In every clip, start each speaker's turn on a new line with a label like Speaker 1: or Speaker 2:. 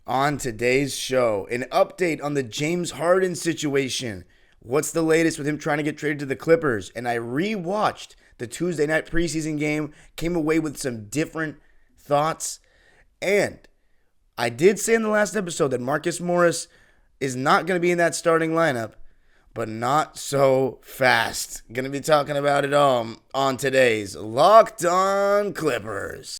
Speaker 1: On today's show, an update on the James Harden situation. What's the latest with him trying to get traded to the Clippers? And I rewatched the Tuesday night preseason game, came away with some different thoughts. And I did say in the last episode that Marcus Morris is not going to be in that starting lineup, but not so fast. Going to be talking about it all on today's Locked On Clippers.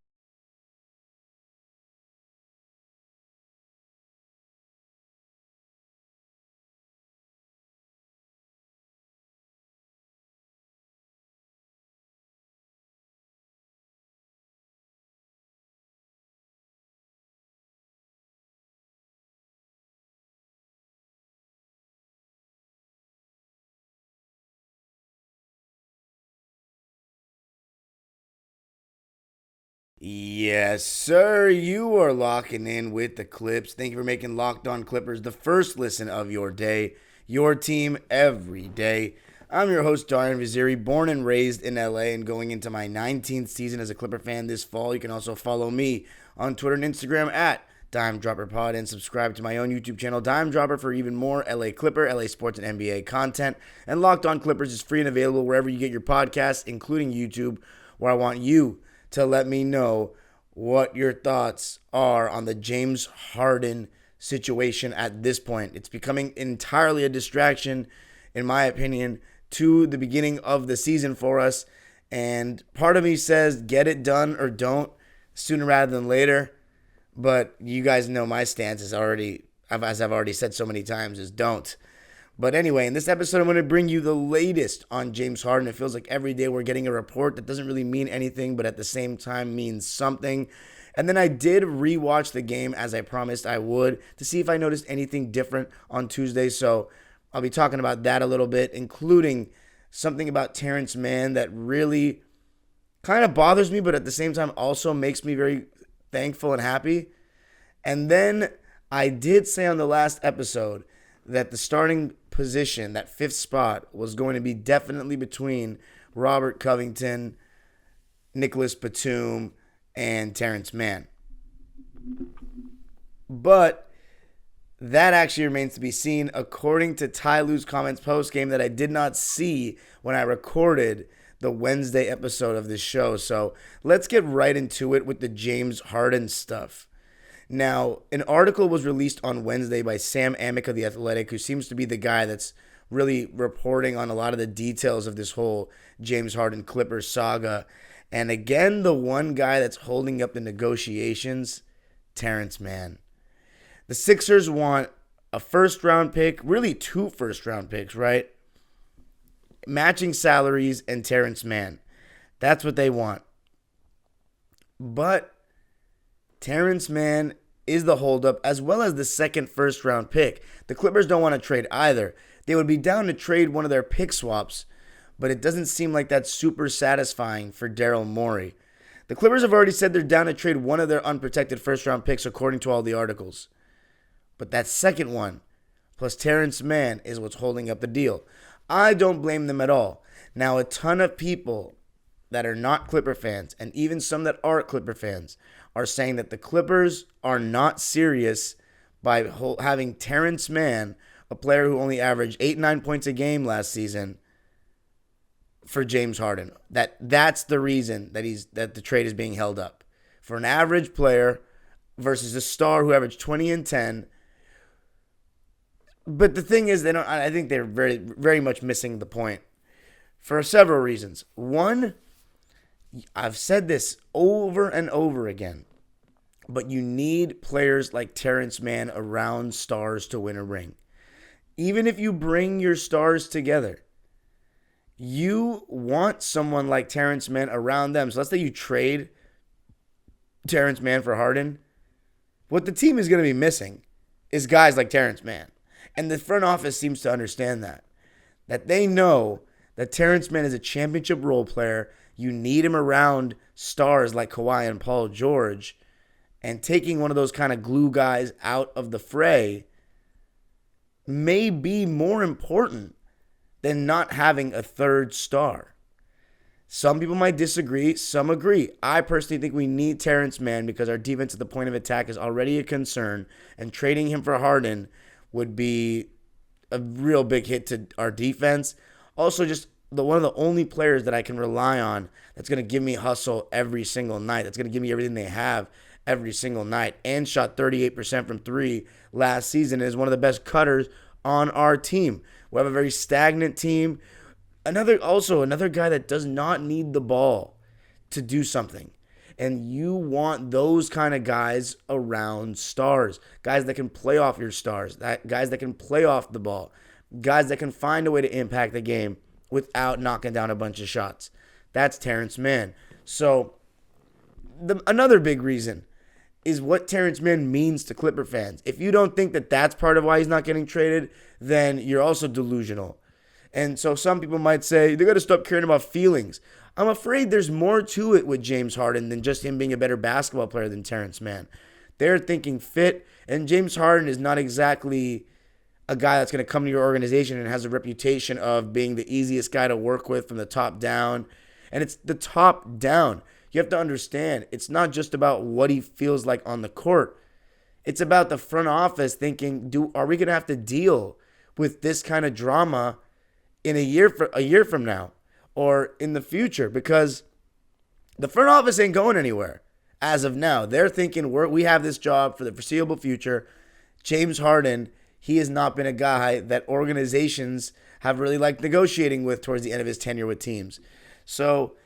Speaker 1: Yes, sir. You are locking in with the Clips. Thank you for making Locked On Clippers the first listen of your day, your team every day. I'm your host, Darian Vaziri, born and raised in LA and going into my 19th season as a Clipper fan this fall. You can also follow me on Twitter and Instagram at DimeDropperPod and subscribe to my own YouTube channel, Dime Dropper, for even more LA Clipper, LA Sports, and NBA content. And Locked On Clippers is free and available wherever you get your podcasts, including YouTube, where I want you to let me know what your thoughts are on the James Harden situation at this point. It's becoming entirely a distraction, in my opinion, to the beginning of the season for us. And part of me says get it done or don't sooner rather than later. But you guys know my stance is already, as I've already said so many times, is don't. But anyway, in this episode, I'm going to bring you the latest on James Harden. It feels like every day we're getting a report that doesn't really mean anything, but at the same time means something. And then I did rewatch the game as I promised I would to see if I noticed anything different on Tuesday. So I'll be talking about that a little bit, including something about Terance Mann that really kind of bothers me, but at the same time also makes me very thankful and happy. And then I did say on the last episode that the starting position, that fifth spot, was going to be definitely between Robert Covington, Nicholas Batum, and Terance Mann. But that actually remains to be seen, according to Ty Lue's comments post-game that I did not see when I recorded the Wednesday episode of this show. So let's get right into it with the James Harden stuff. Now, an article was released on Wednesday by Sam Amick of The Athletic, who seems to be the guy that's really reporting on a lot of the details of this whole James Harden Clippers saga. And again, the one guy that's holding up the negotiations, Terance Mann. The Sixers want a first-round pick, really two first-round picks, right? Matching salaries and Terance Mann. That's what they want. But Terance Mann is the holdup, as well as the second first-round pick. The Clippers don't want to trade either. They would be down to trade one of their pick swaps, but it doesn't seem like that's super satisfying for Daryl Morey. The Clippers have already said they're down to trade one of their unprotected first-round picks, according to all the articles. But that second one, plus Terance Mann, is what's holding up the deal. I don't blame them at all. Now, a ton of people that are not Clipper fans, and even some that are Clipper fans, are saying that the Clippers are not serious by having Terance Mann, a player who only averaged 8-9 points a game last season, for James Harden. That's the reason that the trade is being held up. For an average player versus a star who averaged 20 and 10. But the thing is, I think they're very, very much missing the point for several reasons. One, I've said this over and over again, but you need players like Terance Mann around stars to win a ring. Even if you bring your stars together, you want someone like Terance Mann around them. So let's say you trade Terance Mann for Harden. What the team is going to be missing is guys like Terance Mann. And the front office seems to understand that. That they know that Terance Mann is a championship role player. You need him around stars like Kawhi and Paul George. And taking one of those kind of glue guys out of the fray may be more important than not having a third star. Some people might disagree, some agree. I personally think we need Terance Mann because our defense at the point of attack is already a concern, and trading him for Harden would be a real big hit to our defense. Also, just one of the only players that I can rely on that's going to give me hustle every single night, that's going to give me everything they have every single night, and shot 38% from three last season, is one of the best cutters on our team. We have a very stagnant team. Another guy that does not need the ball to do something. And you want those kind of guys around stars. Guys that can play off your stars. Guys that can play off the ball. Guys that can find a way to impact the game without knocking down a bunch of shots. That's Terance Mann. So another big reason is what Terance Mann means to Clipper fans. If you don't think that that's part of why he's not getting traded, then you're also delusional. And so some people might say, they got to stop caring about feelings. I'm afraid there's more to it with James Harden than just him being a better basketball player than Terance Mann. They're thinking fit, and James Harden is not exactly a guy that's going to come to your organization and has a reputation of being the easiest guy to work with from the top down. And it's the top down. You have to understand, it's not just about what he feels like on the court. It's about the front office thinking, are we going to have to deal with this kind of drama in a year from now or in the future? Because the front office ain't going anywhere as of now. They're thinking we have this job for the foreseeable future. James Harden, he has not been a guy that organizations have really liked negotiating with towards the end of his tenure with teams. So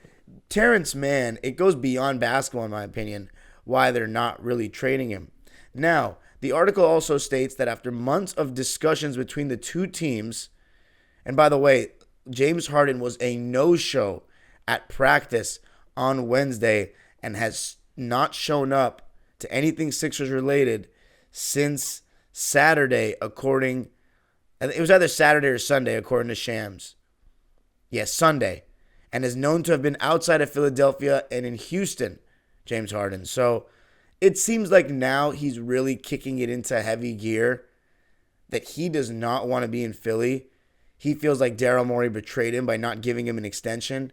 Speaker 1: Terance Mann, it goes beyond basketball in my opinion, why they're not really trading him. Now, the article also states that after months of discussions between the two teams, and by the way, James Harden was a no-show at practice on Wednesday and has not shown up to anything Sixers related since Saturday, it was either Saturday or Sunday, according to Shams. Yes, Sunday. And is known to have been outside of Philadelphia and in Houston, James Harden. So it seems like now he's really kicking it into heavy gear, that he does not want to be in Philly. He feels like Daryl Morey betrayed him by not giving him an extension,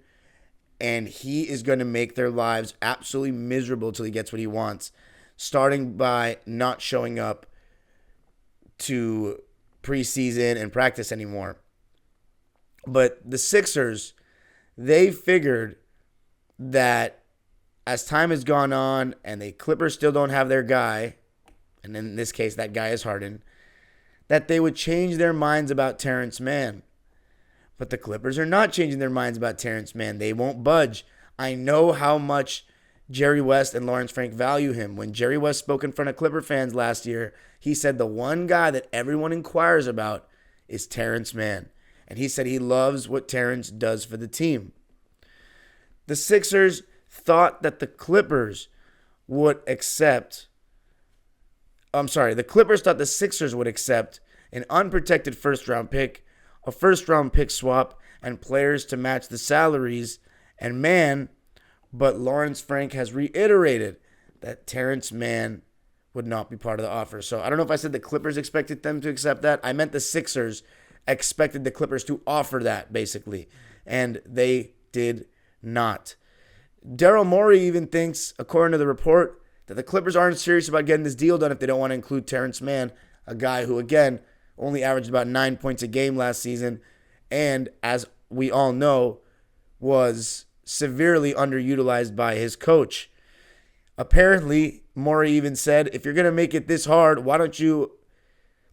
Speaker 1: and he is going to make their lives absolutely miserable till he gets what he wants, starting by not showing up to preseason and practice anymore. But the Sixers, they figured that as time has gone on and the Clippers still don't have their guy, and in this case that guy is Harden, that they would change their minds about Terance Mann. But the Clippers are not changing their minds about Terance Mann. They won't budge. I know how much Jerry West and Lawrence Frank value him. When Jerry West spoke in front of Clipper fans last year, he said the one guy that everyone inquires about is Terance Mann. And he said he loves what Terance does for the team. The Sixers thought that the Clippers would accept the Clippers thought the Sixers would accept an unprotected first-round pick, a first-round pick swap, and players to match the salaries and Mann, but Lawrence Frank has reiterated that Terance Mann would not be part of the offer. So I don't know if I said the Clippers expected them to accept that. I meant the Sixers expected the Clippers to offer that, basically, and they did not. Daryl Morey even thinks, according to the report, that the Clippers aren't serious about getting this deal done if they don't want to include Terance Mann, a guy who, again, only averaged about 9 points a game last season and, as we all know, was severely underutilized by his coach. Apparently, Morey even said, if you're going to make it this hard, if you're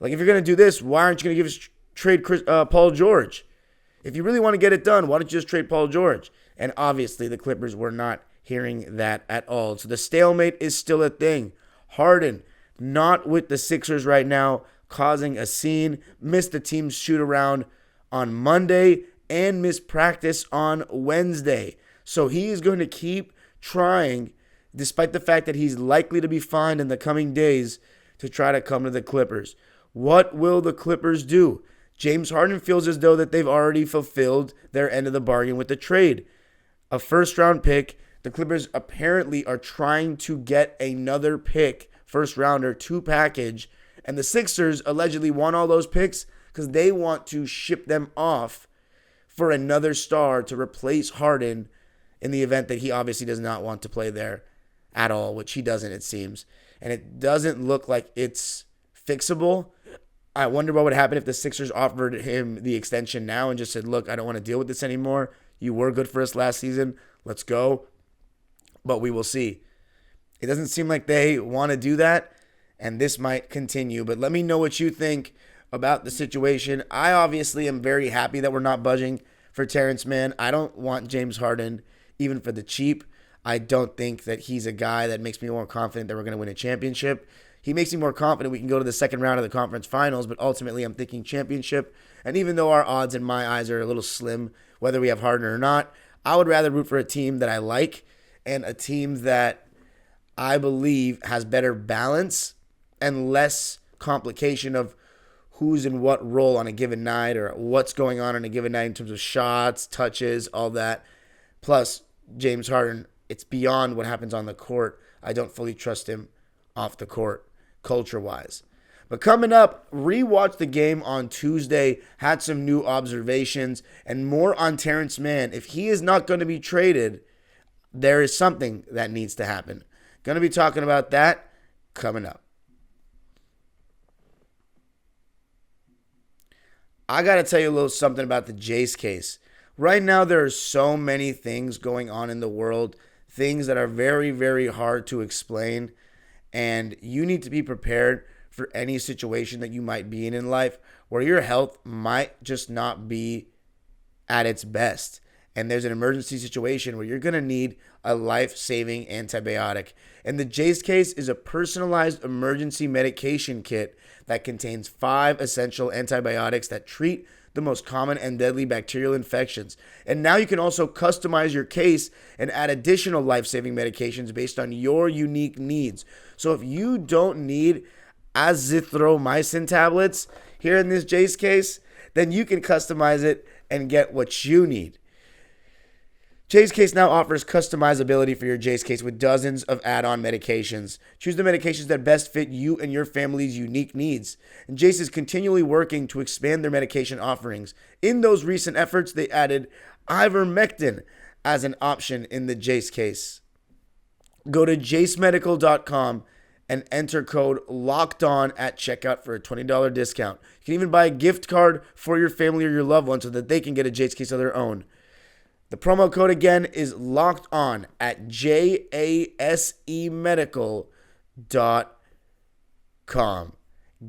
Speaker 1: going to do this, why aren't you going to trade Paul George? If you really want to get it done, why don't you just trade Paul George? And obviously, the Clippers were not hearing that at all. So the stalemate is still a thing. Harden, not with the Sixers right now, causing a scene, missed the team's shoot-around on Monday and missed practice on Wednesday. So he is going to keep trying, despite the fact that he's likely to be fined in the coming days, to try to come to the Clippers. What will the Clippers do? James Harden feels as though that they've already fulfilled their end of the bargain with the trade. A first-round pick. The Clippers apparently are trying to get another pick, first-rounder, to package. And the Sixers allegedly want all those picks because they want to ship them off for another star to replace Harden in the event that he obviously does not want to play there at all, which he doesn't, it seems. And it doesn't look like it's fixable. I wonder what would happen if the Sixers offered him the extension now and just said, look, I don't want to deal with this anymore. You were good for us last season. Let's go. But we will see. It doesn't seem like they want to do that, and this might continue. But let me know what you think about the situation. I obviously am very happy that we're not budging for Terance Mann. I don't want James Harden even for the cheap. I don't think that he's a guy that makes me more confident that we're going to win a championship. He makes me more confident we can go to the second round of the conference finals, but ultimately I'm thinking championship. And even though our odds in my eyes are a little slim, whether we have Harden or not, I would rather root for a team that I like and a team that I believe has better balance and less complication of who's in what role on a given night or what's going on a given night in terms of shots, touches, all that. Plus, James Harden, it's beyond what happens on the court. I don't fully trust him off the court, culture-wise. But coming up, rewatch the game on Tuesday, had some new observations, and more on Terance Mann. If he is not going to be traded, there is something that needs to happen. Going to be talking about that coming up. I got to tell you a little something about the Jace case. Right now, there are so many things going on in the world, things that are very, very hard to explain, and you need to be prepared for any situation that you might be in life where your health might just not be at its best. And there's an emergency situation where you're going to need a life-saving antibiotic. And the Jace case is a personalized emergency medication kit that contains 5 essential antibiotics that treat the most common and deadly bacterial infections. And now you can also customize your case and add additional life-saving medications based on your unique needs. So if you don't need azithromycin tablets here in this Jace case, then you can customize it and get what you need. Jace Case now offers customizability for your Jace Case with dozens of add-on medications. Choose the medications that best fit you and your family's unique needs. And Jace is continually working to expand their medication offerings. In those recent efforts, they added ivermectin as an option in the Jace Case. Go to jacemedical.com and enter code LOCKEDON at checkout for a $20 discount. You can even buy a gift card for your family or your loved one so that they can get a Jace Case of their own. The promo code again is locked on at jasemedical.com.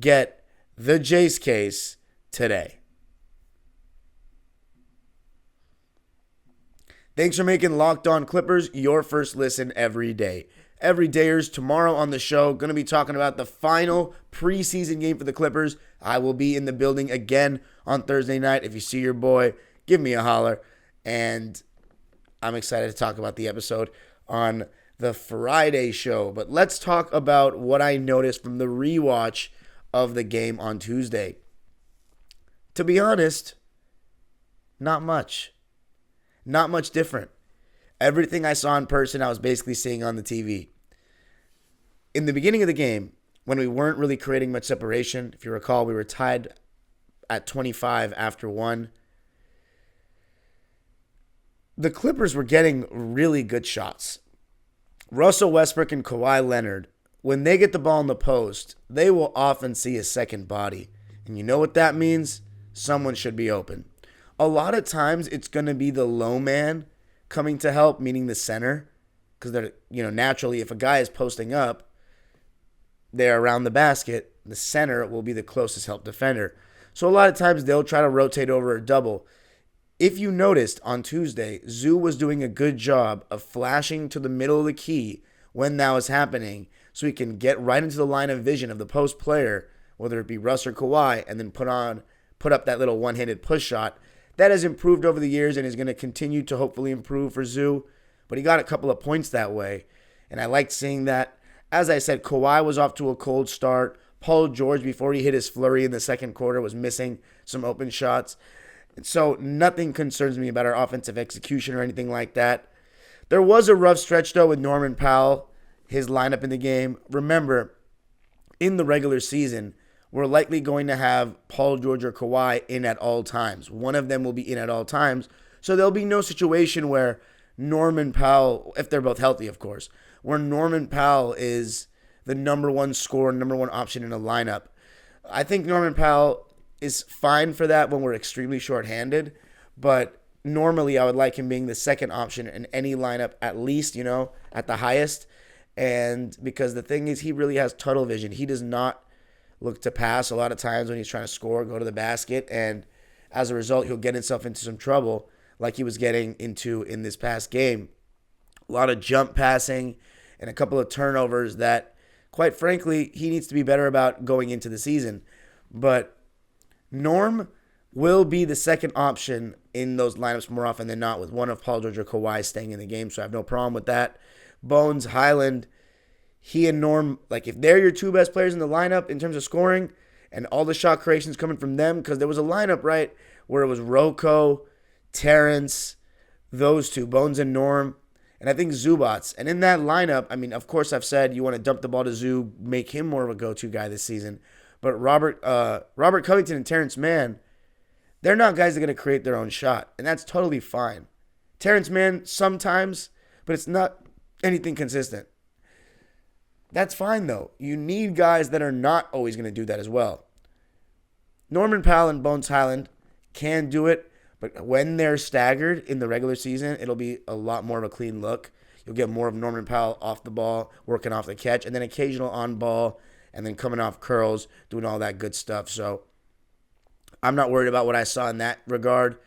Speaker 1: Get the Jace Case today. Thanks for making Locked On Clippers your first listen every day. Every dayers, tomorrow on the show, going to be talking about the final preseason game for the Clippers. I will be in the building again on Thursday night. If you see your boy, give me a holler. And I'm excited to talk about the episode on the Friday show. But let's talk about what I noticed from the rewatch of the game on Tuesday. To be honest, not much. Not much different. Everything I saw in person, I was basically seeing on the TV. In the beginning of the game, when we weren't really creating much separation, if you recall, we were tied at 25 after 1. The Clippers were getting really good shots. Russell Westbrook and Kawhi Leonard, when they get the ball in the post, they will often see a second body. And you know what that means? Someone should be open. A lot of times it's going to be the low man coming to help, meaning the center. Because they're, naturally, if a guy is posting up, they're around the basket, the center will be the closest help defender. So a lot of times they'll try to rotate over a double. If you noticed on Tuesday, Zoo was doing a good job of flashing to the middle of the key when that was happening so he can get right into the line of vision of the post player, whether it be Russ or Kawhi, and then put up that little one-handed push shot. That has improved over the years and is going to continue to hopefully improve for Zoo. But he got a couple of points that way, and I liked seeing that. As I said, Kawhi was off to a cold start. Paul George, before he hit his flurry in the second quarter, was missing some open shots. And so nothing concerns me about our offensive execution or anything like that. There was a rough stretch, though, with Norman Powell, his lineup in the game. Remember, in the regular season, we're likely going to have Paul George or Kawhi in at all times. One of them will be in at all times. So there'll be no situation where Norman Powell, if they're both healthy, of course, where Norman Powell is the number one scorer, number one option in a lineup. I think Norman Powell is fine for that when we're extremely shorthanded, but normally I would like him being the second option in any lineup, at least, at the highest. And because the thing is, he really has tunnel vision. He does not look to pass a lot of times when he's trying to score, go to the basket, and as a result, he'll get himself into some trouble like he was getting into in this past game. A lot of jump passing and a couple of turnovers that, quite frankly, he needs to be better about going into the season. But Norm will be the second option in those lineups more often than not, with one of Paul George or Kawhi staying in the game, so I have no problem with that. Bones, Highland, he and Norm, like if they're your two best players in the lineup in terms of scoring and all the shot creations coming from them, because there was a lineup, right, where it was Rocco, Terance, those two, Bones and Norm, and I think Zubats. And in that lineup, I mean, of course I've said you want to dump the ball to Zoo, make him more of a go-to guy this season. But Robert Covington and Terance Mann, they're not guys that are going to create their own shot, and that's totally fine. Terance Mann sometimes, but it's not anything consistent. That's fine, though. You need guys that are not always going to do that as well. Norman Powell and Bones Highland can do it, but when they're staggered in the regular season, it'll be a lot more of a clean look. You'll get more of Norman Powell off the ball, working off the catch, and then occasional on ball, and then coming off curls, doing all that good stuff. So I'm not worried about what I saw in that regard.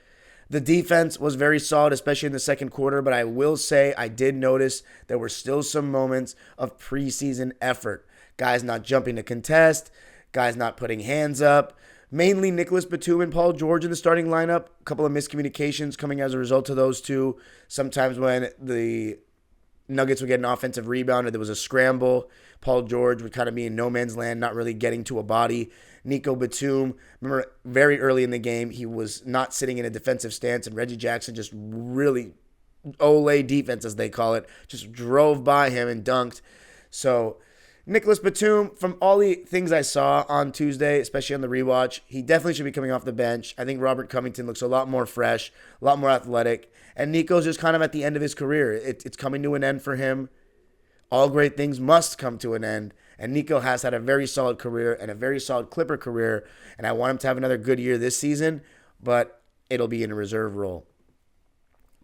Speaker 1: The defense was very solid, especially in the second quarter, but I will say I did notice there were still some moments of preseason effort. Guys not jumping to contest, guys not putting hands up. Mainly Nicholas Batum and Paul George in the starting lineup. A couple of miscommunications coming as a result of those two. Sometimes when the Nuggets would get an offensive rebound or there was a scramble, Paul George would kind of be in no man's land, not really getting to a body. Nico Batum, remember very early in the game, he was not sitting in a defensive stance, and Reggie Jackson just really, Olay defense as they call it, just drove by him and dunked. So Nicholas Batum, from all the things I saw on Tuesday, especially on the rewatch, he definitely should be coming off the bench. I think Robert Covington looks a lot more fresh, a lot more athletic, and Nico's just kind of at the end of his career. It's coming to an end for him. All great things must come to an end. And Nico has had a very solid career and a very solid Clipper career. And I want him to have another good year this season, but it'll be in a reserve role.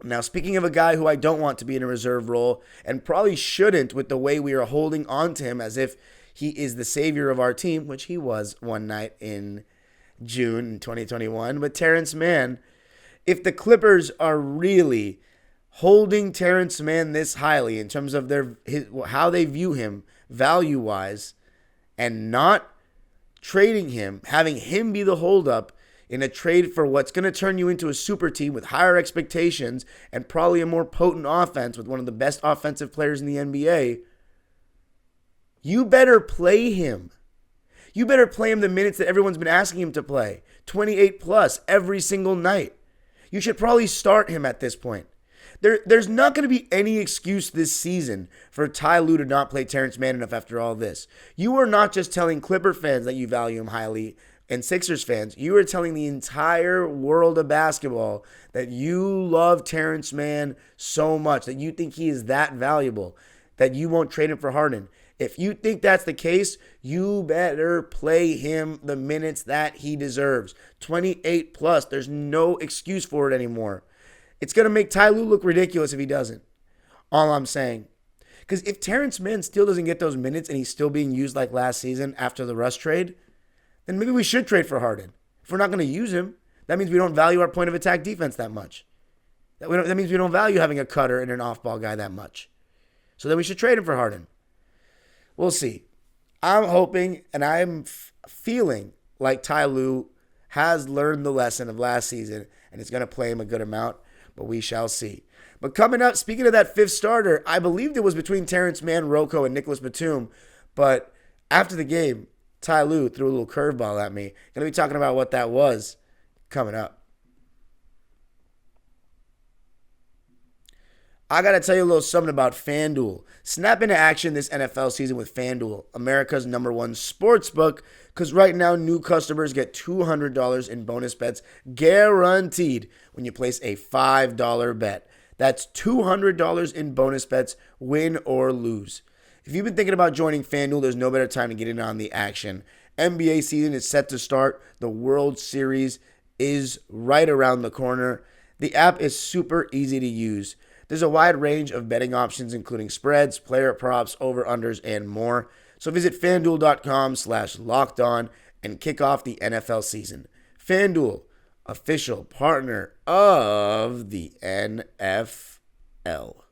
Speaker 1: Now, speaking of a guy who I don't want to be in a reserve role and probably shouldn't with the way we are holding on to him as if he is the savior of our team, which he was one night in June 2021. But Terance Mann, if the Clippers are really holding Terance Mann this highly in terms of how they view him value-wise and not trading him, having him be the holdup in a trade for what's going to turn you into a super team with higher expectations and probably a more potent offense with one of the best offensive players in the NBA, you better play him. You better play him the minutes that everyone's been asking him to play, 28 plus every single night. You should probably start him at this point. There's not going to be any excuse this season for Ty Lue to not play Terance Mann enough after all this. You are not just telling Clipper fans that you value him highly and Sixers fans. You are telling the entire world of basketball that you love Terance Mann so much, that you think he is that valuable, that you won't trade him for Harden. If you think that's the case, you better play him the minutes that he deserves. 28 plus. There's no excuse for it anymore. It's going to make Ty Lue look ridiculous if he doesn't. All I'm saying. Because if Terance Mann still doesn't get those minutes and he's still being used like last season after the Russ trade, then maybe we should trade for Harden. If we're not going to use him, that means we don't value our point of attack defense that much. That means we don't value having a cutter and an off-ball guy that much. So then we should trade him for Harden. We'll see. I'm hoping and I'm feeling like Ty Lue has learned the lesson of last season and is going to play him a good amount. But we shall see. But coming up, speaking of that fifth starter, I believed it was between Terance Mann, Rocco, and Nicholas Batum. But after the game, Ty Lue threw a little curveball at me. Going to be talking about what that was coming up. I got to tell you a little something about FanDuel. Snap into action this NFL season with FanDuel, America's #1 sportsbook, because right now new customers get $200 in bonus bets guaranteed when you place a $5 bet. That's $200 in bonus bets, win or lose. If you've been thinking about joining FanDuel, there's no better time to get in on the action. NBA season is set to start. The World Series is right around the corner. The app is super easy to use. There's a wide range of betting options, including spreads, player props, over-unders, and more. So visit FanDuel.com/lockedon and kick off the NFL season. FanDuel, official partner of the NFL.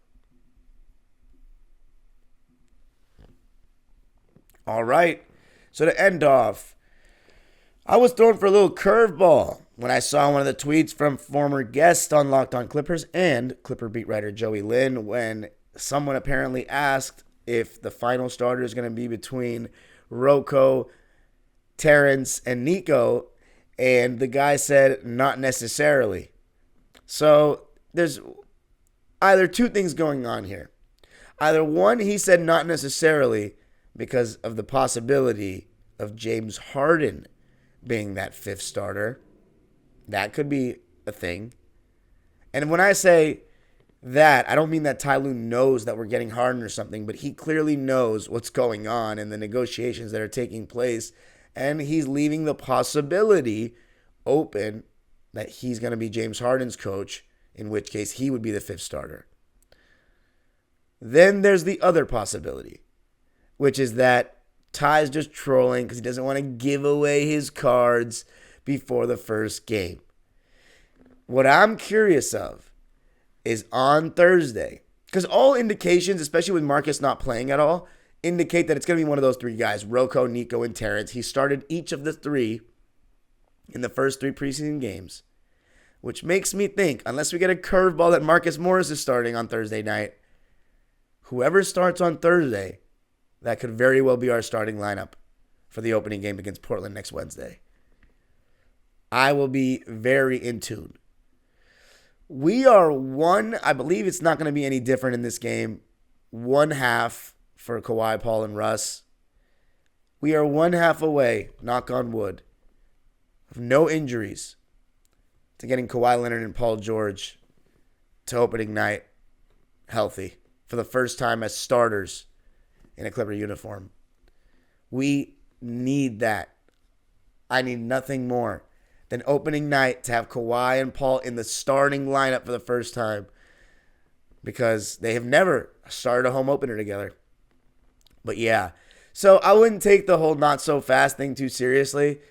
Speaker 1: All right, so to end off, I was thrown for a little curveball when I saw one of the tweets from former guest on Locked On Clippers and Clipper beat writer Joey Lynn when someone apparently asked if the final starter is going to be between Rocco, Terance, and Nico, and the guy said not necessarily. So there's either two things going on here. Either one, he said not necessarily because of the possibility of James Harden being that fifth starter. That could be a thing. And when I say that, I don't mean that Ty Lue knows that we're getting Harden or something, but he clearly knows what's going on in the negotiations that are taking place, and he's leaving the possibility open that he's going to be James Harden's coach, in which case he would be the fifth starter. Then there's the other possibility, which is that Ty's just trolling because he doesn't want to give away his cards before the first game. What I'm curious of is on Thursday, because all indications, especially with Marcus not playing at all, indicate that it's going to be one of those three guys, Rocco, Nico, and Terance. He started each of the three in the first three preseason games, which makes me think, unless we get a curveball that Marcus Morris is starting on Thursday night, whoever starts on Thursday, that could very well be our starting lineup for the opening game against Portland next Wednesday. I will be very in tune. We are I believe it's not going to be any different in this game, 1/2 for Kawhi, Paul, and Russ. We are 1/2 away, knock on wood, of no injuries to getting Kawhi Leonard and Paul George to opening night healthy for the first time as starters in a Clipper uniform. We need that. I need nothing more than opening night to have Kawhi and Paul in the starting lineup for the first time, because they have never started a home opener together. But yeah, so I wouldn't take the whole not so fast thing too seriously.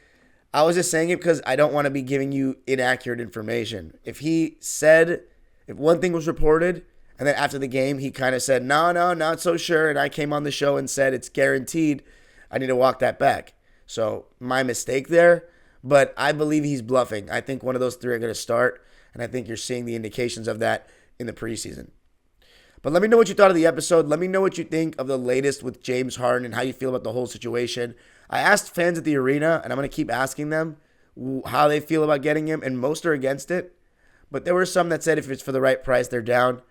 Speaker 1: I was just saying it because I don't want to be giving you inaccurate information. If one thing was reported, and then after the game, he kind of said, no, not so sure. And I came on the show and said, it's guaranteed. I need to walk that back. So my mistake there. But I believe he's bluffing. I think one of those three are going to start. And I think you're seeing the indications of that in the preseason. But let me know what you thought of the episode. Let me know what you think of the latest with James Harden and how you feel about the whole situation. I asked fans at the arena, and I'm going to keep asking them how they feel about getting him. And most are against it. But there were some that said if it's for the right price, they're down.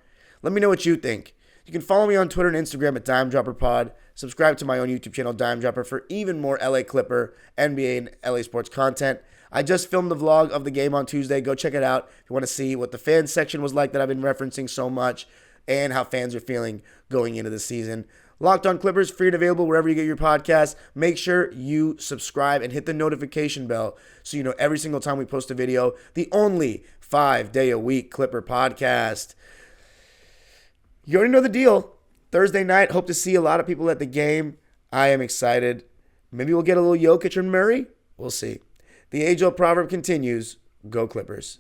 Speaker 1: Let me know what you think. You can follow me on Twitter and Instagram at DimeDropperPod. Subscribe to my own YouTube channel, Dime Dropper, for even more LA Clipper, NBA, and LA sports content. I just filmed the vlog of the game on Tuesday. Go check it out if you want to see what the fans section was like that I've been referencing so much and how fans are feeling going into the season. Locked On Clippers, free and available wherever you get your podcasts. Make sure you subscribe and hit the notification bell so you know every single time we post a video. The only 5-day-a-week Clipper podcast. You already know the deal. Thursday night, hope to see a lot of people at the game. I am excited. Maybe we'll get a little Jokic and Murray. We'll see. The age-old proverb continues. Go Clippers.